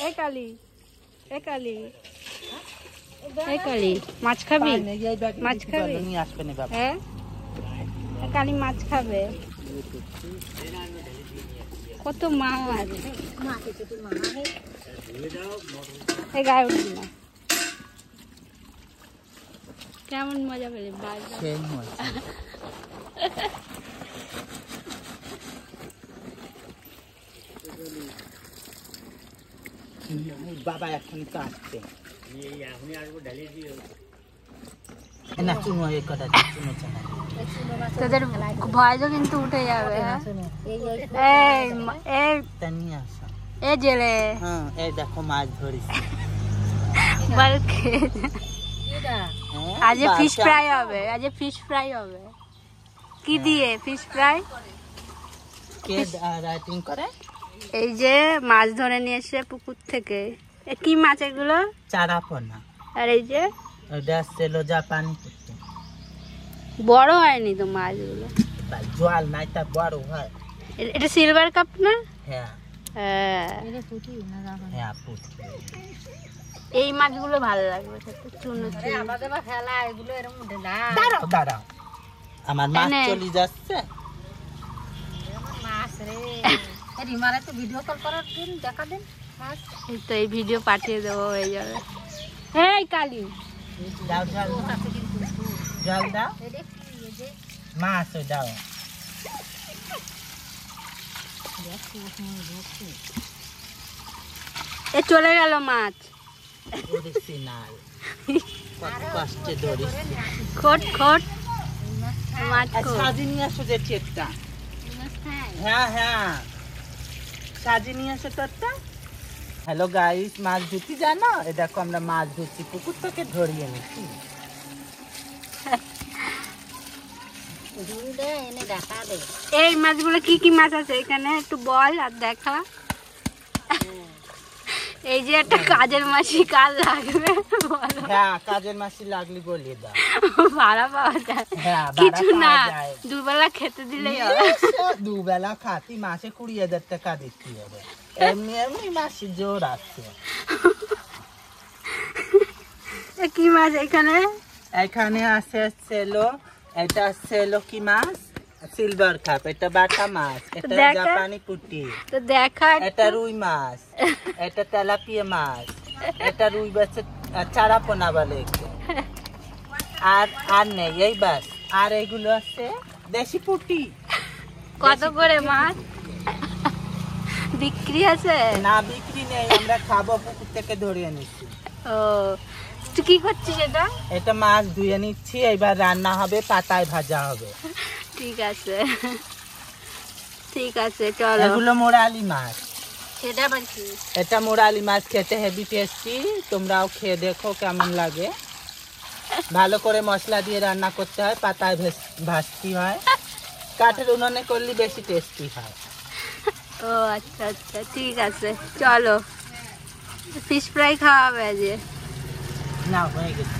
এ কালি এ কালি এ কালি মাছ খাবি? মাছ খাবি? হ্যাঁ কালি মাছ খাবে। কত মাছ এই গায়ে উঠবি না। কেমন মজা পেলে? বাবা এখন তো আসছে তোদের ভয়েসও কিন্তু উঠে যাবে। এই জেলে এই দেখো মাছ ধরিস। আজ ফিশ ফ্রাই হবে, আজ ফিশ ফ্রাই হবে। কি দিয়ে ফিশ ফ্রাই? রাইটিং করে এই যে মাছ ধরে নিয়ে এসে পুকুর থেকে। কি মাছ এগুলো? চারাপোনা। আর এই যে জাপানি বড় হয়নি তো মাছগুলো। জল নাই তা বড় হয়। এটা সিলভার কাপ না? হ্যাঁ এই মাছগুলো ভালো লাগবে দাঁড়াও আমার মাছ চলে যাচ্ছে। ভিডিও কল করার দিন দেখা দিন তো এই ভিডিও পাঠিয়ে দেবো হয়ে যাবে। এই কালি দাও জল দাও মাছ দাও। এ চলে গেল মাছ। কষ্টে ধরিস খোট খোট মাছ সাজি নিয়ে আসো যে চেকটা। হ্যাঁ হ্যাঁ সাজি নিয়ে আসো তোরটা। হ্যালো গাইস, মাছ ধরতে জানো? এ দেখো আমরা মাছ ধরছি, পুকুর থেকে ধরিয়ে নিচ্ছি। এই মাছগুলো কি কি মাছ আছে এখানে একটু বল আর দেখা। এই যে একটা কাজের মাসি কাল লাগবে বলো। হ্যাঁ কাজের মাসি লাগলি বলিয়ে দাও। ভাড়া পাওয়া যায়? কিছু না, দুবেলা খেতে দিলেই হবে। দুবেলা খাতি মাসে 20,000 টাকা দিচ্ছি হবে। এমনি এমনি মাসি জোর আছে। কি মাছ এখানে? এখানে আছে সেলো, এটা সেলো কি মাছ সিলভার কাপ, এটা বাটা মাছ, এটা জাপানি পুঁটি, তো দেখা এটা রুই মাছ, এটা তেলাপিয়া মাছ, এটা রুই মাছের চারাপোনা বলে। আর নেই এই বাস। আর এগুলো আছে দেশি পুঁটি। কত করে মাছ বিক্রি আছে? না বিক্রি নেই, আমরা খাবো, পুকুর থেকে ধরিয়ে নিচ্ছি। ও তুই কি করছিস এটা? এটা মাছ ধুয়ে নিচ্ছি, এবার রান্না হবে, পাতায় ভাজা হবে। ঠিক আছে ঠিক আছে চলো। এগুলো মোরালি মাছ। সেটা বলছি এটা মোরালি মাছ, খেতে হেভি টেস্টি। তোমরাও খেয়ে দেখো কেমন লাগে। ভালো করে মশলা দিয়ে রান্না করতে হয়, পাতায় ভাজতে হয়। কাঠের উনুনে করলে বেশি টেস্টি হয়। ও আচ্ছা আচ্ছা ঠিক আছে চলো। ফিশ ফ্রাই খাওয়া হবে আজ। না হয়ে গেছে।